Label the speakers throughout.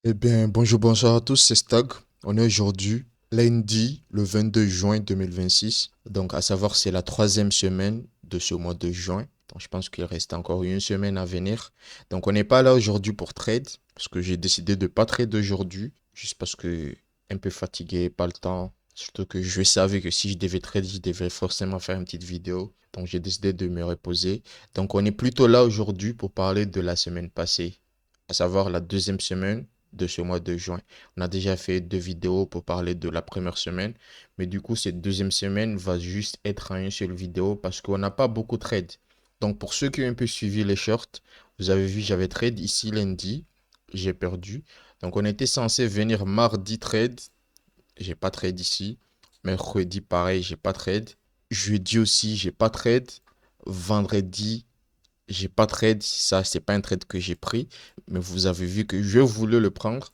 Speaker 1: Eh bien, bonjour, bonsoir à tous, c'est Stag. On est aujourd'hui lundi, le 22 juin 2026. Donc, à savoir, c'est la troisième semaine de ce mois de juin. Donc, je pense qu'il reste encore une semaine à venir. Donc, on n'est pas là aujourd'hui pour trade, parce que j'ai décidé de pas trade aujourd'hui, juste parce que un peu fatigué, pas le temps. Surtout que je savais que si je devais trade, je devais forcément faire une petite vidéo. Donc, j'ai décidé de me reposer. Donc, on est plutôt là aujourd'hui pour parler de la semaine passée, à savoir la deuxième semaine de ce mois de juin. On a déjà fait deux vidéos pour parler de la première semaine, mais du coup, cette deuxième semaine va juste être en une seule vidéo parce qu'on n'a pas beaucoup de trade. Donc, pour ceux qui ont un peu suivi les shorts, vous avez vu, j'avais trade ici lundi, j'ai perdu. Donc, on était censé venir mardi trade, j'ai pas trade ici. Mercredi, pareil, j'ai pas trade. Jeudi aussi, j'ai pas trade. Vendredi, j'ai pas trade, ça c'est pas un trade que j'ai pris, mais vous avez vu que je voulais le prendre.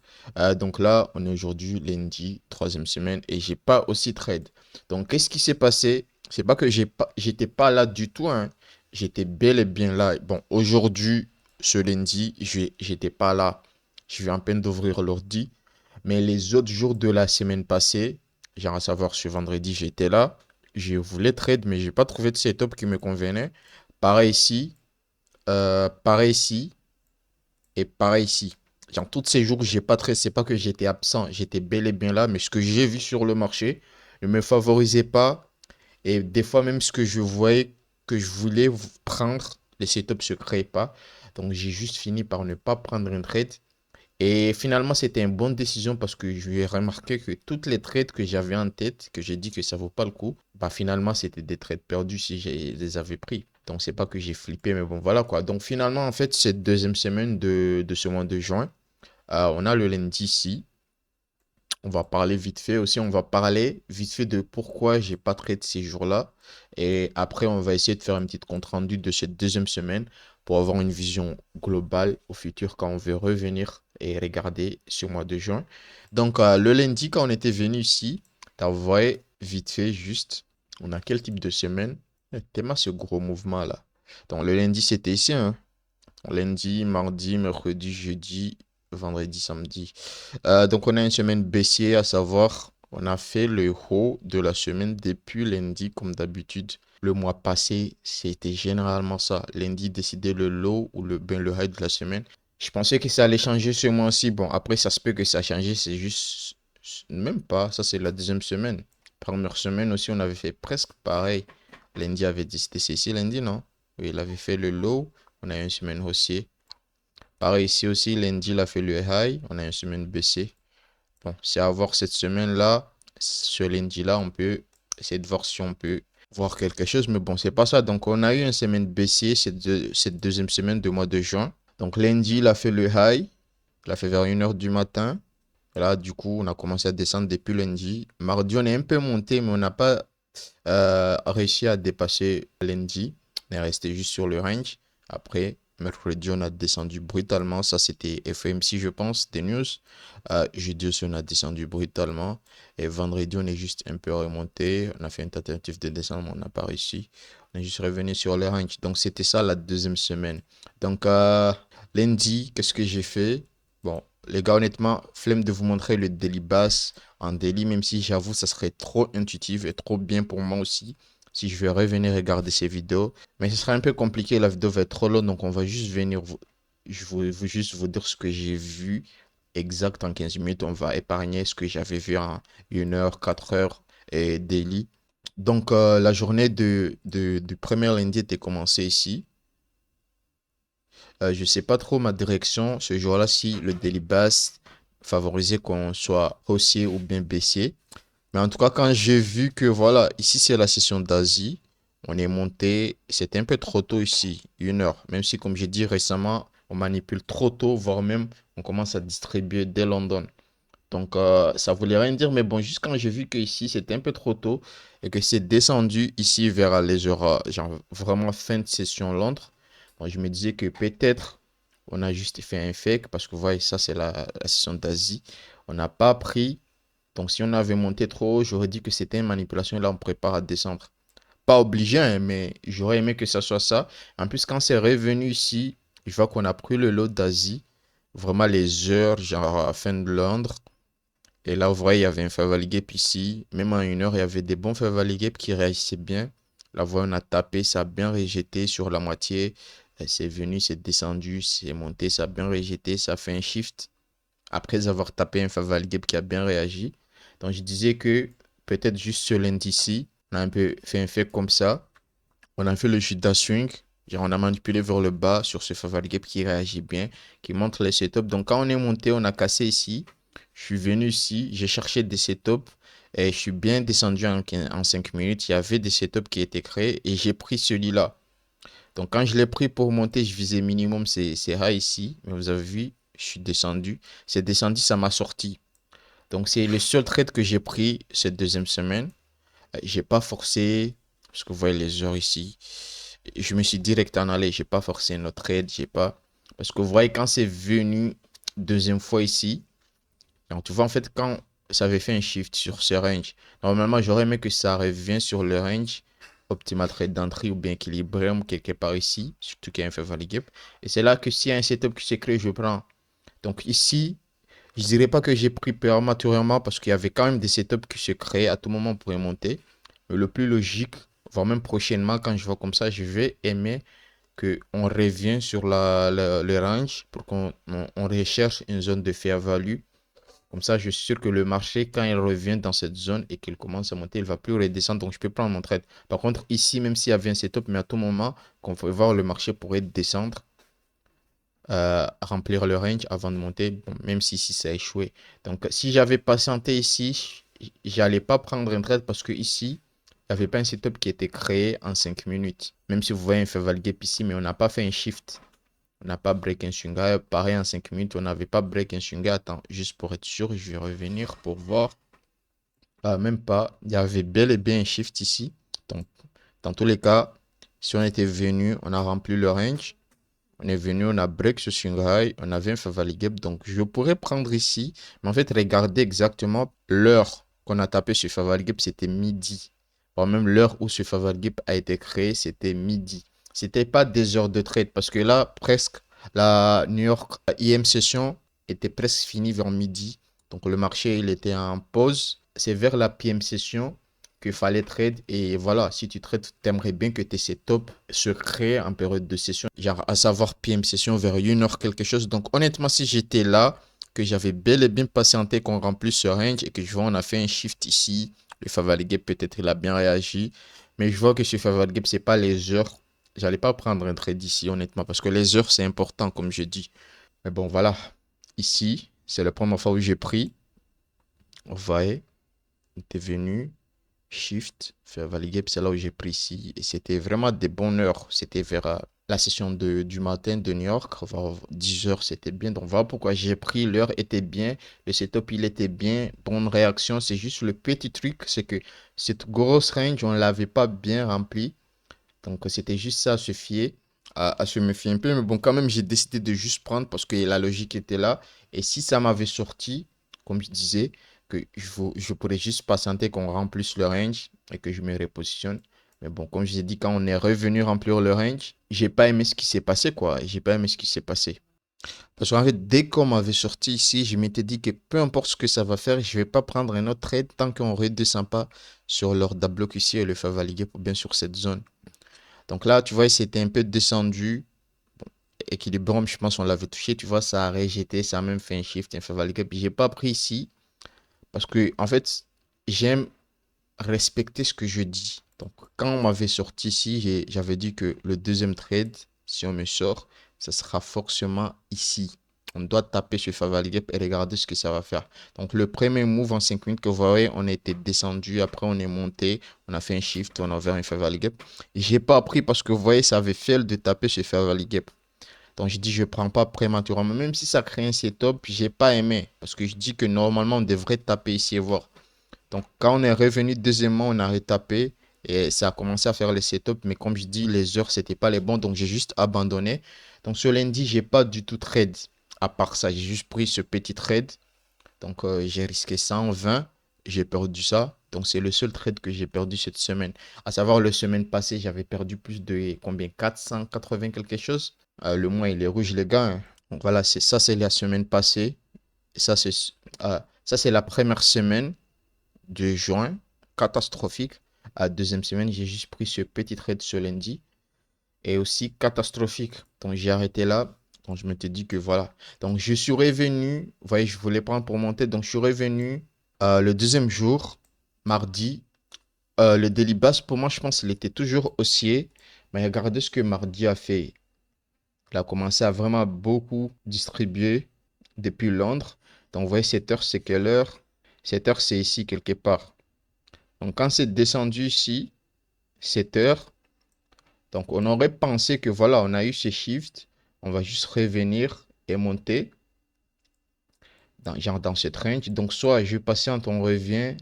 Speaker 1: Donc là, on est aujourd'hui lundi, troisième semaine, et j'ai pas aussi trade. Donc qu'est-ce qui s'est passé? C'est pas que j'étais pas là du tout, hein. J'étais bel et bien là. Bon, aujourd'hui, ce lundi, j'étais pas là. Je viens à peine d'ouvrir l'ordi, mais les autres jours de la semaine passée, genre à savoir ce vendredi, j'étais là. Je voulais trade, mais j'ai pas trouvé de setup qui me convenait. Pareil ici. Pareil ici et pareil ici. Genre, tous ces jours, j'ai pas très, c'est pas que j'étais absent, j'étais bel et bien là, mais ce que j'ai vu sur le marché ne me favorisait pas. Et des fois, même ce que je voyais que je voulais prendre, les setups se créaient pas. Donc, j'ai juste fini par ne pas prendre une trade. Et finalement, c'était une bonne décision parce que j'ai remarqué que toutes les trades que j'avais en tête, que j'ai dit que ça vaut pas le coup, bah finalement, c'était des trades perdus si je les avais pris. Donc, c'est pas que j'ai flippé, mais bon, voilà quoi. Donc, finalement, en fait, cette deuxième semaine de ce mois de juin, on a le lundi ici. On va parler vite fait aussi. On va parler vite fait de pourquoi j'ai pas trade ces jours-là. Et après, on va essayer de faire une petite compte rendu de cette deuxième semaine pour avoir une vision globale au futur quand on veut revenir et regarder ce mois de juin. Donc, le lundi, quand on était venu ici, t'as vu vite fait juste, on a quel type de semaine? Tellement ce gros mouvement-là. Donc, le lundi, c'était ici, hein. Lundi, mardi, mercredi, jeudi, vendredi, samedi. Donc, on a une semaine baissière, à savoir, on a fait le haut de la semaine depuis lundi, comme d'habitude. Le mois passé, c'était généralement ça. Lundi, décider le low ou le high de la semaine. Je pensais que ça allait changer ce mois-ci. Bon, après, ça se peut que ça a changé, c'est juste, même pas. Ça, c'est la deuxième semaine. Première semaine aussi, on avait fait presque pareil. Lundi avait décidé, c'est ici lundi, non? Oui, il avait fait le low. On a une semaine haussier. Pareil ici aussi, lundi, il a fait le high. On a une semaine baissier. Bon, c'est à voir cette semaine-là. Ce lundi-là, on peut essayer de voir si on peut voir quelque chose. Mais bon, c'est pas ça. Donc, on a eu une semaine baissier cette deuxième semaine de mois de juin. Donc, lundi, il a fait le high. Il a fait vers 1 heure du matin. Et là, du coup, on a commencé à descendre depuis lundi. Mardi, on est un peu monté, mais on n'a pas réussi à dépasser lundi. On est resté juste sur le range. Après, mercredi, on a descendu brutalement. Ça, c'était FMC, je pense, des news. Jeudi aussi, on a descendu brutalement. Et vendredi, on est juste un peu remonté. On a fait une tentative de descendre, mais on n'a pas réussi. On est juste revenu sur le range. Donc, c'était ça la deuxième semaine. Donc, lundi, qu'est-ce que j'ai fait? Bon, les gars, honnêtement, flemme de vous montrer le daily bass en daily, même si j'avoue, ça serait trop intuitif et trop bien pour moi aussi si je vais revenir regarder ces vidéos. Mais ce sera un peu compliqué, la vidéo va être trop longue, donc on va juste venir juste vous dire ce que j'ai vu exact en 15 minutes. On va épargner ce que j'avais vu en 1 heure, 4 heures et daily. Donc, la journée du premier lundi était commencée ici. Je sais pas trop ma direction ce jour-là si le daily bass favorisait qu'on soit haussier ou bien baissier. Mais en tout cas, quand j'ai vu que voilà, ici c'est la session d'Asie, on est monté, c'était un peu trop tôt ici, 1 heure. Même si, comme j'ai dit récemment, on manipule trop tôt, voire même on commence à distribuer dès London. Donc ça voulait rien dire, mais bon, juste quand j'ai vu que ici c'était un peu trop tôt et que c'est descendu ici vers les heures, genre vraiment fin de session Londres, bon, je me disais que peut-être on a juste fait un fake parce que vous voyez, ça c'est la session d'Asie. On n'a pas pris, donc si on avait monté trop haut, j'aurais dit que c'était une manipulation et là on prépare à descendre. Pas obligé, hein, mais j'aurais aimé que ça soit ça. En plus, quand c'est revenu ici, je vois qu'on a pris le lot d'Asie. vraiment les heures, genre à fin de Londres. Et là, vous voyez, il y avait un favori gap ici. Même en 1 heure, il y avait des bons favori gap qui réagissaient bien. La voie, on a tapé, ça a bien rejeté sur la moitié. C'est venu, c'est descendu, c'est monté, ça a bien rejeté, ça a fait un shift. Après avoir tapé un favori gap qui a bien réagi. Donc, je disais que peut-être juste ce lundi-ci, on a un peu fait un fait comme ça. On a fait le Judas Swing. Genre, on a manipulé vers le bas sur ce favori gap qui réagit bien, qui montre les setups. Donc, quand on est monté, on a cassé ici. Je suis venu ici, j'ai cherché des setups et je suis bien descendu en 5 minutes. Il y avait des setups qui étaient créés et j'ai pris celui-là. Donc, quand je l'ai pris pour monter, je visais minimum ces high ici. Mais vous avez vu, je suis descendu. C'est descendu, ça m'a sorti. Donc, c'est le seul trade que j'ai pris cette deuxième semaine. J'ai pas forcé, parce que vous voyez les heures ici. Je me suis direct en allé, j'ai pas forcé notre trade, j'ai pas. Parce que vous voyez, quand c'est venu deuxième fois ici, donc tu vois, en fait, quand ça avait fait un shift sur ce range, normalement, j'aurais aimé que ça revienne sur le range optimal trade d'entrée ou bien équilibré ou quelque part ici, surtout qu'il y a un favori gap. Et c'est là que s'il y a un setup qui s'est créé, je prends. Donc ici, je dirais pas que j'ai pris prématurément parce qu'il y avait quand même des setups qui se créaient à tout moment pour monter. Mais le plus logique, voire même prochainement, quand je vois comme ça, je vais aimer qu'on revienne sur le range pour qu'on recherche une zone de fair value. Comme ça, je suis sûr que le marché, quand il revient dans cette zone et qu'il commence à monter, il ne va plus redescendre. Donc, je peux prendre mon trade. Par contre, ici, même s'il y avait un setup, mais à tout moment, qu'on peut voir le marché pourrait descendre, remplir le range avant de monter, bon, même si ici ça a échoué. Donc, si j'avais patienté ici, j'allais pas prendre un trade parce que ici, il n'y avait pas un setup qui était créé en 5 minutes. Même si vous voyez un favori gap ici, mais on n'a pas fait un shift. On n'a pas break un swing high. Pareil, en 5 minutes, on n'avait pas break un swing high. Attends, juste pour être sûr, je vais revenir pour voir. Ah, même pas. Il y avait bel et bien un shift ici. Donc, dans tous les cas, si on était venu, on a rempli le range. On est venu, on a break ce swing high, on avait un favori gap. Donc, je pourrais prendre ici. Mais en fait, regardez exactement l'heure qu'on a tapé ce favori gap, c'était midi. Voire même l'heure où ce favori gap a été créé, c'était midi. C'était pas des heures de trade parce que là, presque, la New York IM session était presque finie vers midi. Donc, le marché, il était en pause. C'est vers la PM session qu'il fallait trade. Et voilà, si tu trades, t'aimerais bien que tes setups se créent en période de session. Genre, à savoir PM session vers 1 heure quelque chose. Donc, honnêtement, si j'étais là, que j'avais bel et bien patienté qu'on remplisse ce range et que je vois, on a fait un shift ici. Le favori gap, peut-être, il a bien réagi. Mais je vois que ce favori gap, c'est pas les heures. J'allais pas prendre un trade ici, honnêtement, parce que les heures, c'est important, comme je dis. Mais bon, voilà. Ici, c'est la première fois où j'ai pris. Vous voyez, on était venu. Shift, faire valider, puis c'est là où j'ai pris ici. Et c'était vraiment des bonnes heures. C'était vers la session du matin de New York, vers 10 heures, c'était bien. Donc voilà pourquoi j'ai pris. L'heure était bien, le setup il était bien, bonne réaction. C'est juste le petit truc, c'est que cette grosse range, on ne l'avait pas bien remplie. Donc c'était juste ça à se fier, à se méfier un peu. Mais bon, quand même, j'ai décidé de juste prendre parce que la logique était là. Et si ça m'avait sorti, comme je disais, que je pourrais juste patienter qu'on remplisse le range et que je me repositionne. Mais bon, comme je vous ai dit, quand on est revenu remplir le range, j'ai pas aimé ce qui s'est passé, quoi. J'ai pas aimé ce qui s'est passé. Parce qu'en fait, dès qu'on m'avait sorti ici, je m'étais dit que peu importe ce que ça va faire, je vais pas prendre un autre trade tant qu'on ne redescend pas sur l'ordre bloc ici et le faire valider pour bien sur cette zone. Donc là, tu vois, c'était un peu descendu. Equilibrium, je pense qu'on l'avait touché. Tu vois, ça a rejeté, ça a même fait un shift, un favori gap. J'ai pas pris ici parce que, en fait, j'aime respecter ce que je dis. Donc, quand on m'avait sorti ici, j'avais dit que le deuxième trade, si on me sort, ça sera forcément ici. On doit taper ce favori gap et regarder ce que ça va faire. Donc, le premier move en 5 minutes que vous voyez, on était descendu. Après, on est monté. On a fait un shift. On a ouvert un favori gap. J'ai pas pris parce que vous voyez, ça avait fait de taper ce favori gap. Donc, je dis, je ne prends pas prématurément. Même si ça crée un setup, je n'ai pas aimé. Parce que je dis que normalement, on devrait taper ici et voir. Donc, quand on est revenu deuxièmement, on a retapé et ça a commencé à faire les setups. Mais comme je dis, les heures, c'était pas les bons. Donc, j'ai juste abandonné. Donc, ce lundi, j'ai pas du tout trade. À part ça, j'ai juste pris ce petit trade. Donc, j'ai risqué 120. J'ai perdu ça. Donc, c'est le seul trade que j'ai perdu cette semaine. À savoir, la semaine passée, j'avais perdu plus de combien? 480 quelque chose. Le mois, il est rouge, les gars, hein. Donc voilà, c'est la semaine passée. Et ça, c'est la première semaine de juin, catastrophique. La deuxième semaine, j'ai juste pris ce petit trade ce lundi. Et aussi catastrophique. Donc j'ai arrêté là. Donc je m'étais dit que voilà. Donc je suis revenu. Vous voyez, je voulais prendre pour monter. Donc je suis revenu le deuxième jour, mardi. Le daily bass, pour moi, je pense qu'il était toujours haussier. Mais regardez ce que mardi a fait. Il a commencé à vraiment beaucoup distribuer depuis Londres. Donc, vous voyez, cette heure, c'est quelle heure? Cette heure, c'est ici quelque part. Donc, quand c'est descendu ici, cette heure, donc on aurait pensé que voilà, on a eu ce shift. On va juste revenir et monter genre dans cette range. Donc, soit je patiente, on revient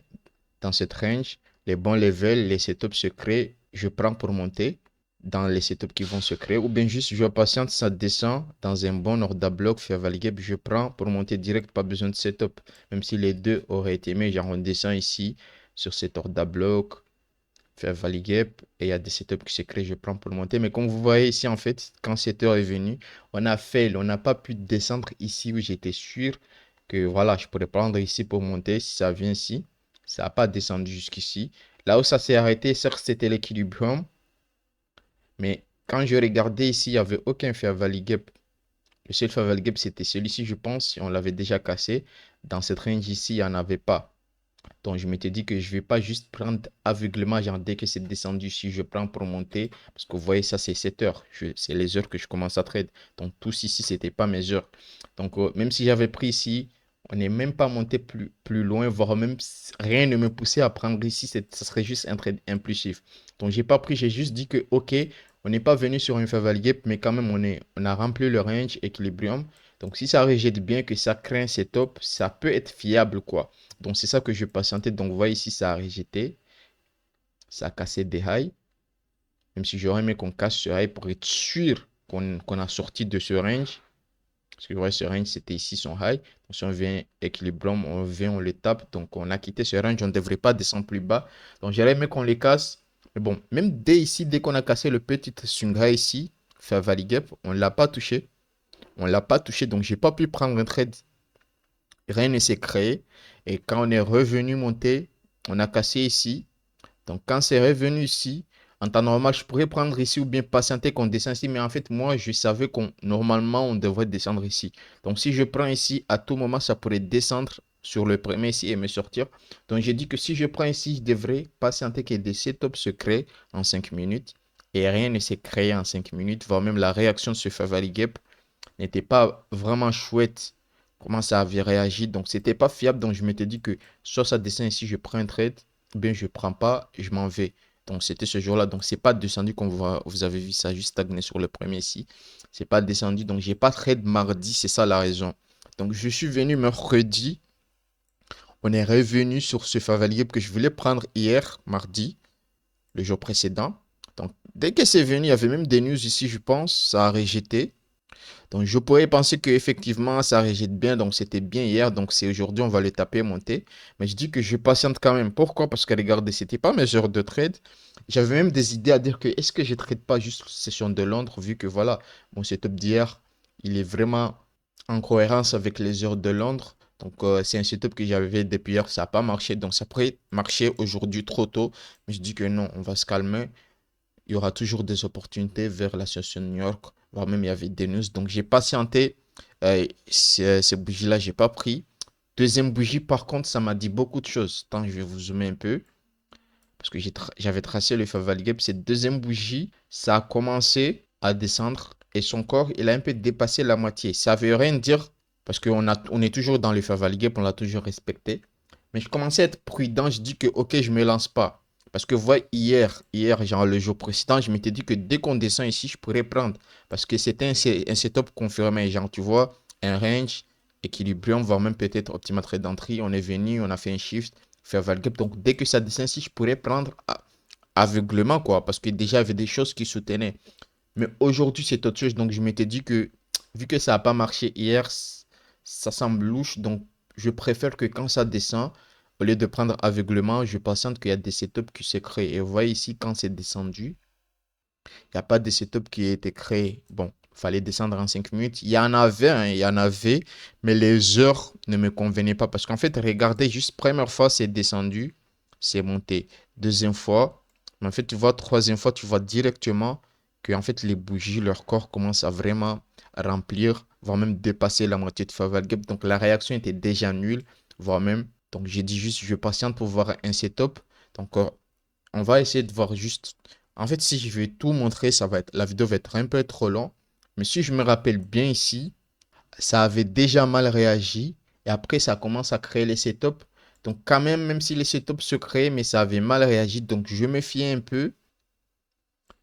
Speaker 1: dans cette range. Les bons levels, les setups se créent. Je prends pour monter dans les setups qui vont se créer. Ou bien juste, je patiente, ça descend dans un bon order block, faire valider. Je prends pour monter direct, pas besoin de setup. Même si les deux auraient été mais genre on descend ici sur cet order block, faire valider. Et il y a des setups qui se créent, je prends pour monter. Mais comme vous voyez ici, en fait, quand cette heure est venue, on a fail. On n'a pas pu descendre ici où j'étais sûr que voilà, je pourrais prendre ici pour monter si ça vient ici. Ça n'a pas descendu jusqu'ici. Là où ça s'est arrêté, certes, c'était l'équilibrium. Mais quand je regardais ici, il n'y avait aucun fair value gap. Le seul fair value gap, c'était celui-ci, je pense. On l'avait déjà cassé. Dans cette range ici, il n'y en avait pas. Donc, je m'étais dit que je ne vais pas juste prendre aveuglement, genre dès que c'est descendu ici, je prends pour monter. Parce que vous voyez, ça, c'est 7 heures. C'est les heures que je commence à trade. Donc, tous ici, ce n'était pas mes heures. Donc, même si j'avais pris ici, on n'est même pas monté plus loin, voire même rien ne me poussait à prendre ici. Ça serait juste un trade impulsif. Donc, j'ai pas pris, j'ai juste dit que, OK, on n'est pas venu sur une faveur gap, mais quand même, on a rempli le range Equilibrium. Donc, si ça rejette bien, que ça crée un setup, ça peut être fiable, quoi. Donc, c'est ça que je patientais. Donc, vous voyez ici, ça a rejeté. Ça a cassé des highs. Même si j'aurais aimé qu'on casse ce high pour être sûr qu'on a sorti de ce range. Parce que vous voyez, ce range, c'était ici son high. Donc, si on vient Equilibrium, on vient, on le tape. Donc, on a quitté ce range. On ne devrait pas descendre plus bas. Donc, j'aurais aimé qu'on les casse. Mais bon, même dès ici, dès qu'on a cassé le petit swing high ici, faire valid gap, on ne l'a pas touché. On ne l'a pas touché. Donc, j'ai pas pu prendre un trade. Rien ne s'est créé. Et quand on est revenu monter, on a cassé ici. Donc, quand c'est revenu ici, en temps normal, je pourrais prendre ici ou bien patienter qu'on descende ici. Mais en fait, moi, je savais qu'on normalement, on devrait descendre ici. Donc, si je prends ici, à tout moment, ça pourrait descendre sur le premier ici et me sortir. Donc, j'ai dit que si je prends ici, je devrais patienter que des setups se créent en 5 minutes. Et rien ne s'est créé en 5 minutes, voire même la réaction de ce favori gap n'était pas vraiment chouette. Comment ça avait réagi. Donc, c'était pas fiable. Donc, je m'étais dit que soit ça descend ici, je prends un trade, ou bien je prends pas, je m'en vais. Donc, c'était ce jour-là. Donc, c'est pas descendu comme vous avez vu ça, juste stagné sur le premier ici. C'est pas descendu. Donc, j'ai pas trade mardi. C'est ça la raison. Donc, je suis venu mercredi. On est revenu sur ce favorier que je voulais prendre hier, mardi, le jour précédent. Donc, dès que c'est venu, il y avait même des news ici, je pense. Ça a rejeté. Donc, je pourrais penser qu'effectivement, ça rejette bien. Donc, c'était bien hier. Donc, c'est aujourd'hui, on va le taper, monter. Mais je dis que je patiente quand même. Pourquoi? Parce que regardez, c'était pas mes heures de trade. J'avais même des idées à dire que est-ce que je ne trade pas juste session de Londres, vu que voilà, mon setup d'hier, il est vraiment en cohérence avec les heures de Londres. Donc, c'est un setup que j'avais depuis hier. Ça n'a pas marché. Donc, ça pourrait marcher aujourd'hui trop tôt. Mais je dis que non, on va se calmer. Il y aura toujours des opportunités vers la session de New York, voire même il y avait des news. Donc j'ai patienté. Ces bougies-là, j'ai pas pris. Deuxième bougie, par contre, ça m'a dit beaucoup de choses. Attends, je vais vous zoomer un peu. Parce que j'avais tracé le favori gap. Cette deuxième bougie, ça a commencé à descendre. Et son corps, il a un peu dépassé la moitié. Ça veut rien dire. Parce on est toujours dans le favori gap. On l'a toujours respecté. Mais je commençais à être prudent. Je dis que, ok, je me lance pas. Parce que, vous voyez, hier, genre le jour précédent, je m'étais dit que dès qu'on descend ici, je pourrais prendre. Parce que c'était un setup confirmé. Genre, tu vois, un range, équilibrium, voire même peut-être optimal trade d'entrée. On est venu, on a fait un shift, faire value gap. Donc, dès que ça descend ici, je pourrais prendre aveuglement, quoi. Parce que déjà, il y avait des choses qui soutenaient. Mais aujourd'hui, c'est autre chose. Donc, je m'étais dit que, vu que ça n'a pas marché hier, ça semble louche. Donc, je préfère que quand ça descend, au lieu de prendre aveuglement, je patiente qu'il y a des setups qui se créent. Et vous voyez ici, quand c'est descendu, il n'y a pas de setup qui a été créé. Bon, Fallait descendre en 5 minutes. Il y en avait, hein, il y en avait, mais les heures ne me convenaient pas. Parce qu'en fait, regardez, juste première fois, c'est descendu, c'est monté. Deuxième fois, mais en fait, tu vois, troisième fois, tu vois directement que en fait, les bougies, leur corps commence à vraiment remplir, voire même dépasser la moitié de Faval Gap. Donc la réaction était déjà nulle, voire même. Donc j'ai dit juste, je patiente pour voir un setup. Donc on va essayer de voir juste. En fait, si je vais tout montrer, la vidéo va être un peu trop longue. Mais si je me rappelle bien ici, ça avait déjà mal réagi. Et après, ça commence à créer les setups. Donc, quand même, même si les setups se créent, mais ça avait mal réagi. Donc, je me fiais un peu.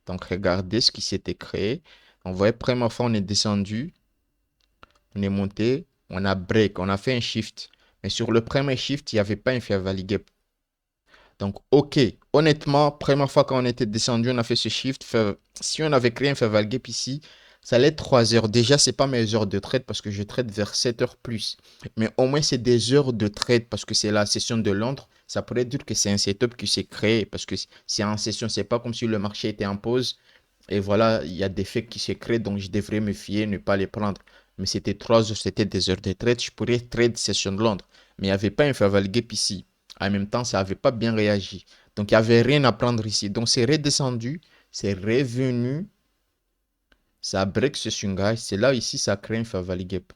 Speaker 1: Donc, regardez ce qui s'était créé. On voit, première fois, on est descendu. On est monté. On a break. On a fait un shift. Mais sur le premier shift, il n'y avait pas un fair value gap. Donc, OK. Honnêtement, première fois quand on était descendu, on a fait ce shift. Si on avait créé un fair value gap ici, ça allait être 3 heures. Déjà, c'est pas mes heures de trade parce que je trade vers 7 heures plus. Mais au moins, c'est des heures de trade parce que c'est la session de Londres. Ça pourrait dire que c'est un setup qui s'est créé parce que c'est en session. C'est pas comme si le marché était en pause. Et voilà, il y a des faits qui se créent, donc je devrais me fier, ne pas les prendre. Mais c'était 3 heures, c'était des heures de trade. Je pourrais trade session de Londres. Mais il n'y avait pas un fair gap ici. En même temps, ça n'avait pas bien réagi. Donc, il n'y avait rien à prendre ici. Donc, c'est redescendu, c'est revenu, ça break ce swing. C'est là, ici, ça crée un fair gap.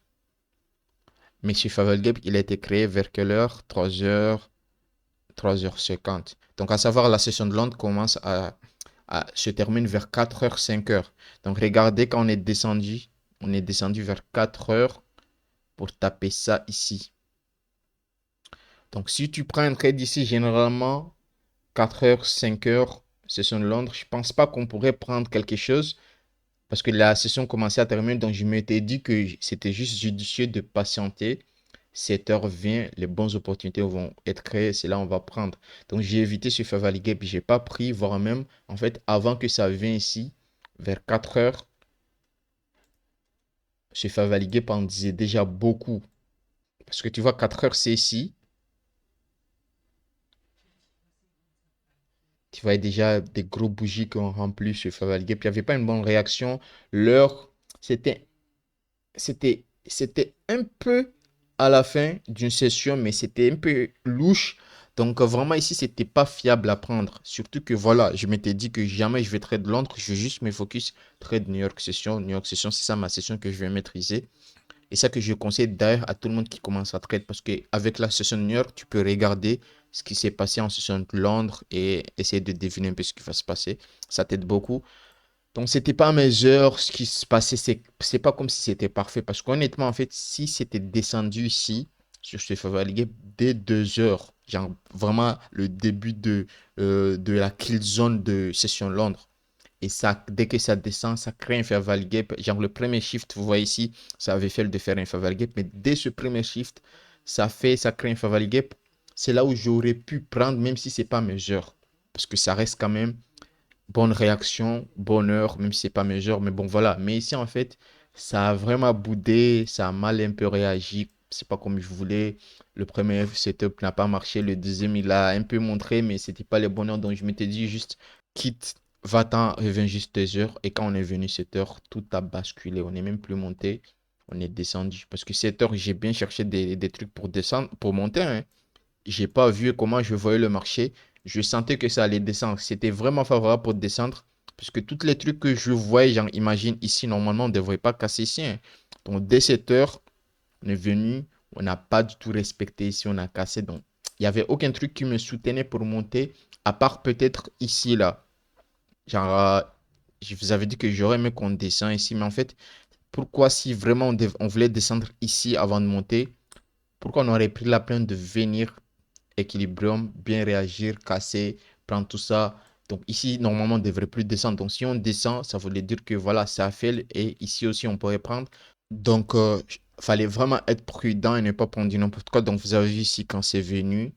Speaker 1: Mais ce fair gap, il a été créé vers quelle heure? 3 heures, 3h50. Donc, à savoir, la session de Londres commence se termine vers 4h, 5h. Donc, regardez quand on est descendu vers 4h pour taper ça ici. Donc, si tu prends un trade ici, généralement, 4h, 5h, session de Londres, je ne pense pas qu'on pourrait prendre quelque chose parce que la session commençait à terminer. Donc, je m'étais dit que c'était juste judicieux de patienter. 7h20, les bonnes opportunités vont être créées. C'est là on va prendre. Donc, j'ai évité ce fair value gap. Je n'ai pas pris, voire même, en fait, avant que ça vienne ici, vers 4h, ce fair value gap en disait déjà beaucoup. Parce que tu vois, 4h, c'est ici. Tu vois déjà des gros bougies qui ont rempli ce fair value gap. Il n'y avait pas une bonne réaction. L'heure, c'était c'était un peu à la fin d'une session, mais c'était un peu louche. Donc, vraiment, ici, c'était pas fiable à prendre. Surtout que, voilà, je m'étais dit que jamais je vais trade Londres. Je vais juste me focus trade New York Session. New York Session, c'est ça ma session que je vais maîtriser. Et ça que je conseille d'ailleurs à tout le monde qui commence à trade. Parce qu'avec la session de New York, tu peux regarder ce qui s'est passé en session de Londres et essayer de deviner un peu ce qui va se passer. Ça t'aide beaucoup. Donc, c'était pas à mes heures, ce qui se passait, c'est pas comme si c'était parfait. Parce qu'honnêtement, en fait, si c'était descendu ici, sur ce favori gap, dès 2 heures, genre vraiment le début de la kill zone de session Londres. Et ça, dès que ça descend, ça crée un fair value gap. Genre le premier shift, vous voyez ici, ça avait fait de faire un fair value gap. Mais dès ce premier shift, ça crée un fair value gap. C'est là où j'aurais pu prendre, même si c'est pas mes heures. Parce que ça reste quand même bonne réaction, bonne heure, même si c'est pas majeur, mais bon, voilà. Mais ici, en fait, ça a vraiment boudé, ça a mal un peu réagi. C'est pas comme je voulais. Le premier setup n'a pas marché. Le deuxième, il a un peu montré, mais c'était pas les bonnes heures. Donc, je m'étais dit juste, quitte, va-t'en, reviens juste 2 heures. Et quand on est venu 7 heures, tout a basculé. On n'est même plus monté. On est descendu. Parce que 7 heures, j'ai bien cherché des trucs pour descendre, pour monter, hein. J'ai pas vu comment je voyais le marché. Je sentais que ça allait descendre. C'était vraiment favorable pour descendre. Puisque tous les trucs que je voyais, genre, imagine ici, normalement, on ne devrait pas casser ici, hein. Donc, dès cette heure, on est venu. On n'a pas du tout respecté ici. On a cassé. Donc, il n'y avait aucun truc qui me soutenait pour monter. À part peut-être ici, là. Genre, je vous avais dit que j'aurais aimé qu'on descende ici. Mais en fait, pourquoi si vraiment on voulait descendre ici avant de monter, pourquoi on aurait pris la peine de venir Equilibrium, bien réagir, casser, prendre tout ça. Donc ici, normalement, on ne devrait plus descendre. Donc si on descend, ça voulait dire que voilà, ça fait et ici aussi, on pourrait prendre. Donc, fallait vraiment être prudent et ne pas prendre du n'importe quoi. Donc vous avez vu ici, quand c'est venu,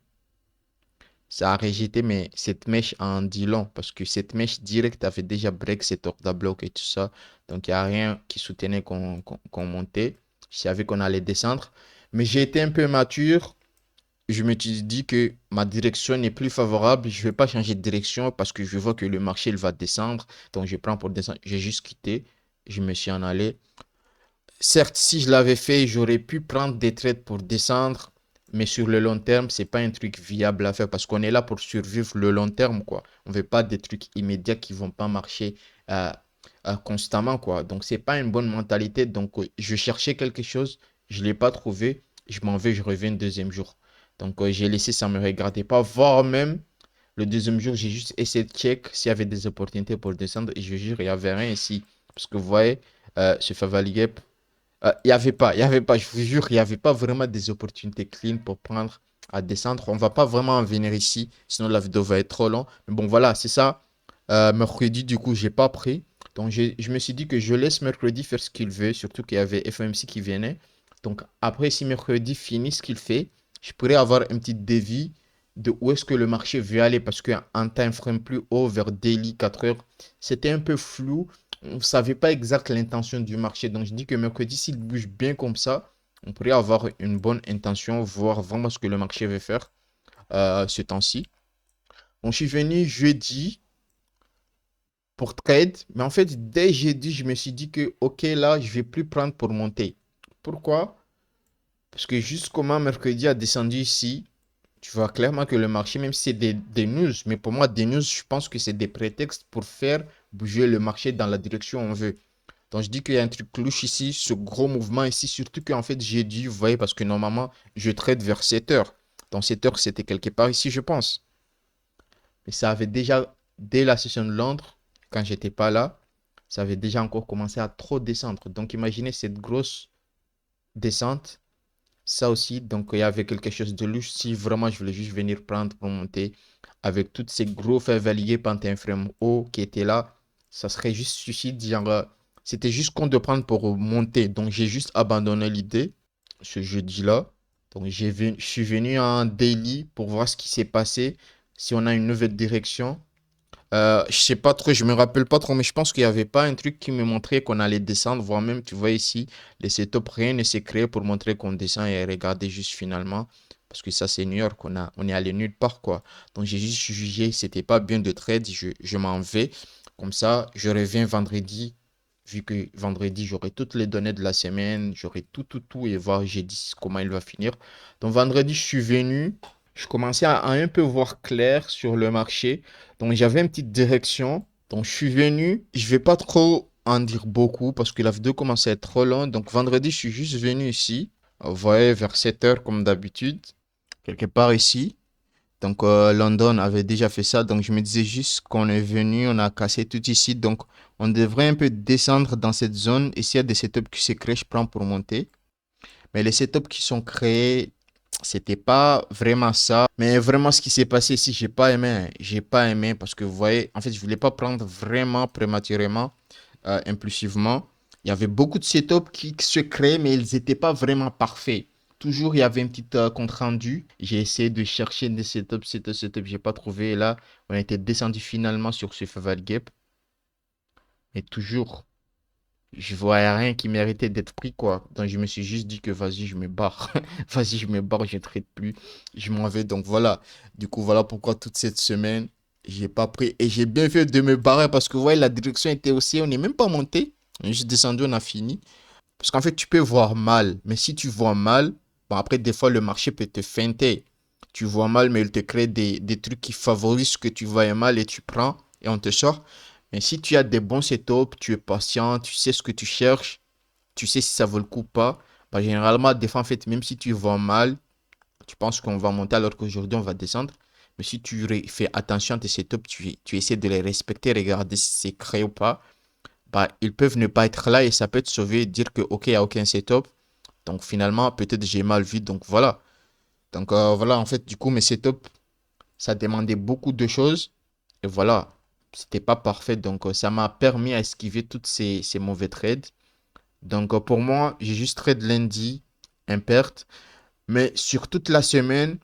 Speaker 1: ça a rejeté, mais cette mèche en dit long parce que cette mèche directe avait déjà break cet order block et tout ça. Donc il n'y a rien qui soutenait qu'on montait. Je savais qu'on allait descendre. Mais j'ai été un peu mature, je me suis dit que ma direction n'est plus favorable. Je ne vais pas changer de direction parce que je vois que le marché il va descendre. Donc, je prends pour descendre. J'ai juste quitté. je me suis en allé. Certes, si je l'avais fait, j'aurais pu prendre des trades pour descendre, mais sur le long terme, c'est pas un truc viable à faire parce qu'on est là pour survivre le long terme, quoi. On veut pas des trucs immédiats qui vont pas marcher euh, constamment, quoi. Donc, c'est pas une bonne mentalité. Donc, je cherchais quelque chose, je l'ai pas trouvé, je m'en vais, je reviens le deuxième jour. Donc, j'ai laissé, ça me regardait pas, voire même le deuxième jour, j'ai juste essayé de check s'il y avait des opportunités pour descendre et je jure, il y avait rien ici. Parce que vous voyez, ce Favali Gap, il y avait pas, je vous jure, il n'y avait pas vraiment des opportunités clean pour prendre à descendre. On va pas vraiment en venir ici, sinon la vidéo va être trop longue. Mais bon, voilà, c'est ça. Mercredi, du coup, j'ai pas pris. Donc, je me suis dit que je laisse mercredi faire ce qu'il veut, surtout qu'il y avait FOMC qui venait. Donc, après, si mercredi finit ce qu'il fait, je pourrais avoir un petit devis de où est-ce que le marché veut aller parce qu'un time frame plus haut vers daily 4 heures, c'était un peu flou, on ne savait pas exact l'intention du marché. Donc, je dis que mercredi, s'il bouge bien comme ça, on pourrait avoir une bonne intention, voir vraiment ce que le marché veut faire ce temps-ci. Donc, je suis venu jeudi pour trade, mais en fait, dès jeudi, je me suis dit que, ok, là, je vais plus prendre pour monter. Pourquoi? Parce que juste comment mercredi a descendu ici, tu vois clairement que le marché, même si c'est des news, mais pour moi, des news, je pense que c'est des prétextes pour faire bouger le marché dans la direction où on veut. Donc, je dis qu'il y a un truc louche ici, ce gros mouvement ici, surtout qu'en fait, j'ai dû, vous voyez, parce que normalement, je trade vers 7 heures. Donc, 7 heures, c'était quelque part ici, je pense. Mais ça avait déjà, dès la session de Londres, quand j'étais pas là, ça avait déjà encore commencé à trop descendre. Donc, imaginez cette grosse descente. Ça aussi, donc il y avait quelque chose de louche. Si vraiment je voulais juste venir prendre pour monter avec toutes ces gros faits validés Panthéon Frame haut qui étaient là, ça serait juste suicide. Genre, c'était juste compte de prendre pour monter. Donc j'ai juste abandonné l'idée ce jeudi-là. Donc je suis venu en daily pour voir ce qui s'est passé, si on a une nouvelle direction. Je sais pas trop, je me rappelle pas trop, mais je pense qu'il y avait pas un truc qui me montrait qu'on allait descendre, voire même, tu vois ici, les setups, rien ne s'est créé pour montrer qu'on descend et regarder juste finalement, parce que ça c'est New York, on est allé nulle part quoi. Donc j'ai juste jugé, c'était pas bien de trade, je m'en vais. Comme ça, je reviens vendredi, vu que vendredi j'aurai toutes les données de la semaine, j'aurai tout et voir jeudi comment il va finir. Donc vendredi, je suis venu. Je commençais à un peu voir clair sur le marché. Donc, j'avais une petite direction. Donc, je suis venu. Je vais pas trop en dire beaucoup parce que la vidéo commence à être trop longue. Donc, vendredi, je suis juste venu ici. Vous voyez, vers 7 heures comme d'habitude. Quelque part ici. Donc, London avait déjà fait ça. Donc, je me disais juste qu'on est venu, on a cassé tout ici. Donc, on devrait un peu descendre dans cette zone. Et s'il y a des setups qui se créent, je prends pour monter. Mais les setups qui sont créés, c'était pas vraiment ça. Mais vraiment, ce qui s'est passé ici, j'ai pas aimé, hein. J'ai pas aimé parce que vous voyez, en fait, je voulais pas prendre vraiment prématurément, impulsivement. Il y avait beaucoup de setups qui se créaient, mais ils n'étaient pas vraiment parfaits. Toujours, il y avait un petit compte rendu. J'ai essayé de chercher des setups, j'ai pas trouvé. Et là, on était descendu finalement sur ce Faval Gap. Mais toujours, je voyais rien qui méritait d'être pris, quoi. Donc, je me suis juste dit que vas-y, je me barre. Vas-y, je me barre, je ne traite plus. Je m'en vais. Donc, voilà. Du coup, voilà pourquoi toute cette semaine, j'ai pas pris. Et j'ai bien fait de me barrer parce que, vous voyez, la direction était aussi. On n'est même pas monté. On est juste descendu, on a fini. Parce qu'en fait, tu peux voir mal. Mais si tu vois mal, bon, après, des fois, le marché peut te feinter. Tu vois mal, mais il te crée des trucs qui favorisent que tu voyais mal et tu prends et on te sort. Mais si tu as des bons setups, tu es patient, tu sais ce que tu cherches, tu sais si ça vaut le coup ou pas. Bah, généralement, des fois, en fait, même si tu vois mal, tu penses qu'on va monter alors qu'aujourd'hui, on va descendre. Mais si tu fais attention à tes setups, tu essaies de les respecter, regarder si c'est créé ou pas, bah, ils peuvent ne pas être là et ça peut te sauver et dire que, OK, il n'y a aucun setup. Donc, finalement, peut-être j'ai mal vu. Donc, voilà. Donc, voilà, en fait, du coup, mes setups, ça demandait beaucoup de choses. Et voilà, c'était pas parfait. Donc, ça m'a permis à esquiver toutes ces mauvais trades. Donc, pour moi, j'ai juste trade lundi, un perte. Mais sur toute la semaine,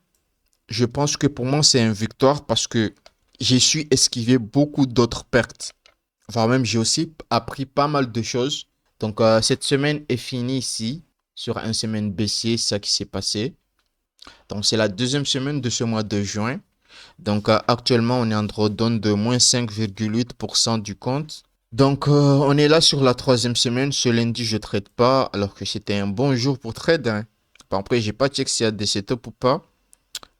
Speaker 1: je pense que pour moi, c'est une victoire parce que j'ai su esquiver beaucoup d'autres pertes. Enfin, même, j'ai aussi appris pas mal de choses. Donc, cette semaine est finie ici, sur une semaine baissière, c'est ça qui s'est passé. Donc, c'est la deuxième semaine de ce mois de juin. Donc, actuellement, on est en drawdown de moins 5,8% du compte. Donc, on est là sur la troisième semaine. Ce lundi, je trade pas, alors que c'était un bon jour pour trade, hein. Bon, après, j'ai pas check s'il y a des setups ou pas,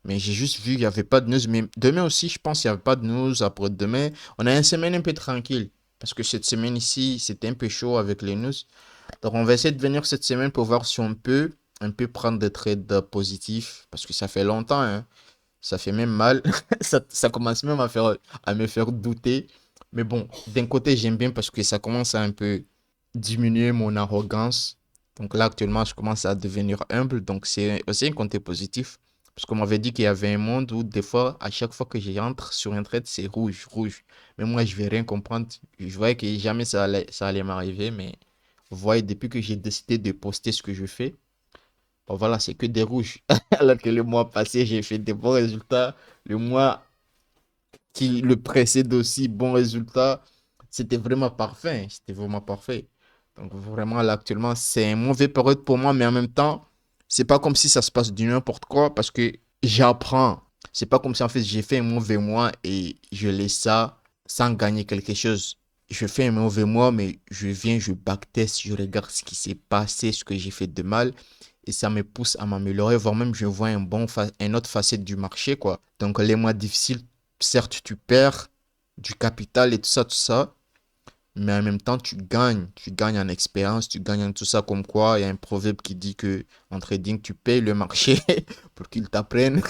Speaker 1: mais j'ai juste vu qu'il y avait pas de news. Mais demain aussi, je pense qu'il y avait pas de news. Après demain, on a une semaine un peu tranquille, parce que cette semaine ici, c'était un peu chaud avec les news. Donc, on va essayer de venir cette semaine pour voir si on peut un peu prendre des trades positifs, parce que ça fait longtemps, hein. Ça fait même mal. Ça commence même à me faire douter. Mais bon, d'un côté, j'aime bien parce que ça commence à un peu diminuer mon arrogance. Donc là, actuellement, je commence à devenir humble. Donc c'est aussi un côté positif. Parce qu'on m'avait dit qu'il y avait un monde où des fois, à chaque fois que j'entre sur un trade, c'est rouge, rouge. Mais moi, je vais rien comprendre. Je voyais que jamais ça allait m'arriver. Mais vous voyez, depuis que j'ai décidé de poster ce que je fais, bon, voilà, c'est que des rouges. Alors que le mois passé, j'ai fait des bons résultats. Le mois qui le précède aussi, bons résultats. C'était vraiment parfait, hein. C'était vraiment parfait. Donc vraiment, là, actuellement, c'est un mauvais période pour moi, mais en même temps, c'est pas comme si ça se passe du n'importe quoi parce que j'apprends. C'est pas comme si en fait j'ai fait un mauvais mois et je laisse ça sans gagner quelque chose. Je fais un mauvais mois, mais je viens, je backteste, je regarde ce qui s'est passé, ce que j'ai fait de mal et ça me pousse à m'améliorer, voire même je vois un autre facette du marché, quoi. Donc les mois difficiles, certes, tu perds du capital et tout ça, mais en même temps, tu gagnes en expérience, tu gagnes en tout ça, comme quoi il y a un proverbe qui dit que en trading, tu payes le marché pour qu'il t'apprenne.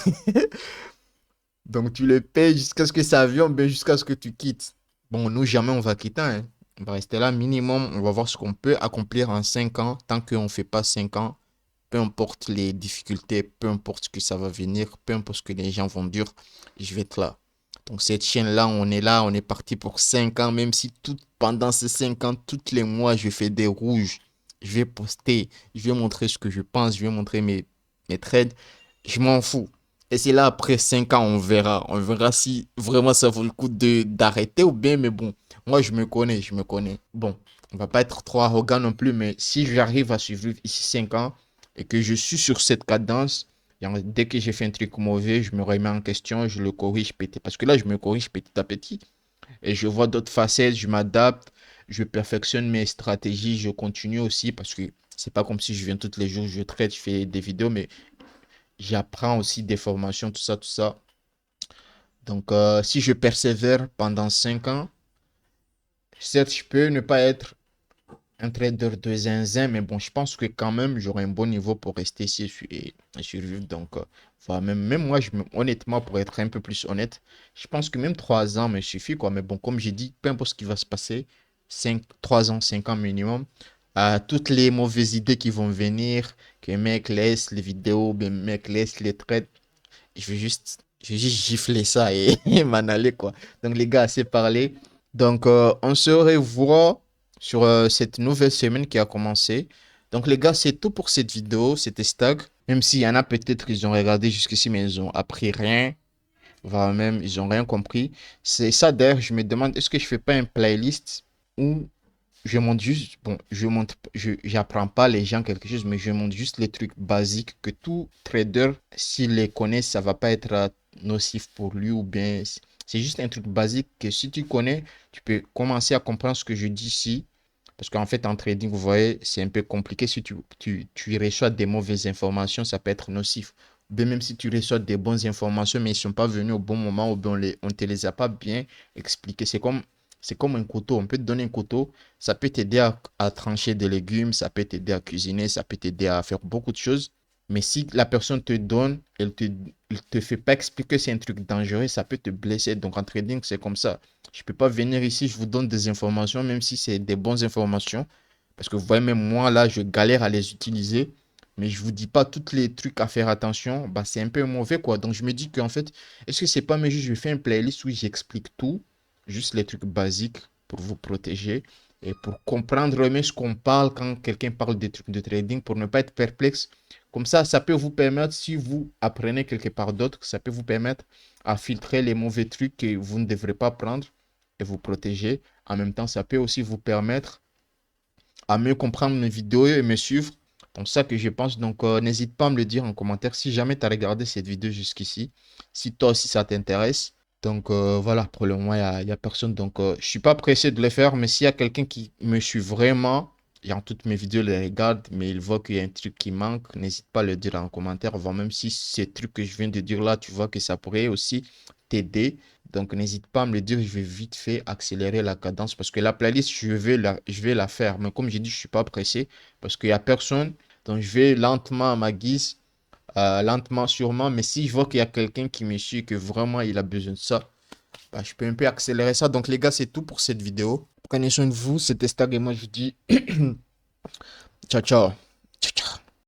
Speaker 1: Donc tu le payes jusqu'à ce que ça vienne, bien jusqu'à ce que tu quittes. Bon, nous, jamais on va quitter, hein. On va rester là minimum, on va voir ce qu'on peut accomplir en 5 ans, tant qu'on ne fait pas 5 ans, peu importe les difficultés, peu importe ce que ça va venir, peu importe ce que les gens vont dire, je vais être là. Donc cette chaîne-là, on est parti pour 5 ans, même si pendant ces 5 ans, tous les mois, je fais des rouges. Je vais poster, je vais montrer ce que je pense, je vais montrer mes trades. Je m'en fous. Et c'est là, après 5 ans, on verra. On verra si vraiment ça vaut le coup d'arrêter ou bien, mais bon, moi, je me connais, je me connais. Bon, on va pas être trop arrogant non plus, mais si j'arrive à suivre ici 5 ans, et que je suis sur cette cadence, dès que j'ai fait un truc mauvais, je me remets en question, je le corrige petit. Parce que là, je me corrige petit à petit. Et je vois d'autres facettes, je m'adapte, je perfectionne mes stratégies, je continue aussi. Parce que c'est pas comme si je viens tous les jours, je traite, je fais des vidéos, mais j'apprends aussi des formations, tout ça, tout ça. Donc, si je persévère pendant 5 ans, certes, je peux ne pas être un trader de zinzin, mais bon, je pense que quand même, j'aurai un bon niveau pour rester ici et survivre. Donc, voilà, même moi, honnêtement, pour être un peu plus honnête, je pense que même 3 ans me suffit, quoi. Mais bon, comme j'ai dit, peu importe ce qui va se passer, 3 ans, 5 ans minimum, toutes les mauvaises idées qui vont venir, que mec laisse les vidéos, ben mec laisse les trades, je vais juste gifler ça et, et m'en aller, quoi. Donc, les gars, assez parlé. Donc, on se revoit sur cette nouvelle semaine qui a commencé. Donc, les gars, c'est tout pour cette vidéo. C'était Stag. Même s'il y en a peut-être, ils ont regardé jusqu'ici, mais ils ont appris rien. Voire même, ils ont rien compris. C'est ça, d'ailleurs, je me demande, est-ce que je fais pas une playlist où je montre juste, bon, j'apprends pas les gens quelque chose, mais je montre juste les trucs basiques que tout trader, s'il les connaît, ça va pas être nocif pour lui ou bien c'est juste un truc basique que si tu connais, tu peux commencer à comprendre ce que je dis ici. Parce qu'en fait, en trading, vous voyez, c'est un peu compliqué. Si tu reçois des mauvaises informations, ça peut être nocif. Ou bien même si tu reçois des bonnes informations, mais ils ne sont pas venus au bon moment, ou bien on ne te les a pas bien expliquées. C'est comme un couteau. On peut te donner un couteau, ça peut t'aider à trancher des légumes, ça peut t'aider à cuisiner, ça peut t'aider à faire beaucoup de choses. Mais si la personne te donne, elle te fait pas expliquer que c'est un truc dangereux, ça peut te blesser. Donc en trading, c'est comme ça. Je peux pas venir ici, je vous donne des informations, même si c'est des bonnes informations. Parce que vous voyez, même moi, là, je galère à les utiliser. Mais je vous dis pas tous les trucs à faire attention. Bah, c'est un peu mauvais, quoi. Donc je me dis qu'en fait, est-ce que c'est pas mieux juste je fais une playlist où j'explique tout, juste les trucs basiques pour vous protéger et pour comprendre mieux ce qu'on parle quand quelqu'un parle des trucs de trading, pour ne pas être perplexe. Comme ça peut vous permettre, si vous apprenez quelque part d'autre, ça peut vous permettre à filtrer les mauvais trucs que vous ne devrez pas prendre et vous protéger. En même temps, ça peut aussi vous permettre à mieux comprendre mes vidéos et me suivre. Donc, ça que je pense. Donc, n'hésite pas à me le dire en commentaire si jamais tu as regardé cette vidéo jusqu'ici. Si toi aussi ça t'intéresse. Donc voilà, pour le moment, il y a personne. Donc je suis pas pressé de le faire, mais s'il y a quelqu'un qui me suit vraiment, dans toutes mes vidéos, les regarde, mais il voit qu'il y a un truc qui manque, n'hésite pas à le dire en commentaire, voire même si ces trucs que je viens de dire là, tu vois que ça pourrait aussi t'aider. Donc n'hésite pas à me le dire, je vais vite fait accélérer la cadence parce que la playlist, je vais la faire. Mais comme j'ai dit, je suis pas pressé parce qu'il y a personne. Donc je vais lentement à ma guise, lentement, sûrement. Mais si je vois qu'il y a quelqu'un qui me suit, que vraiment il a besoin de ça, bah, je peux un peu accélérer ça. Donc, les gars, c'est tout pour cette vidéo. Prenez soin de vous. C'était Stag et moi, je vous dis ciao, ciao.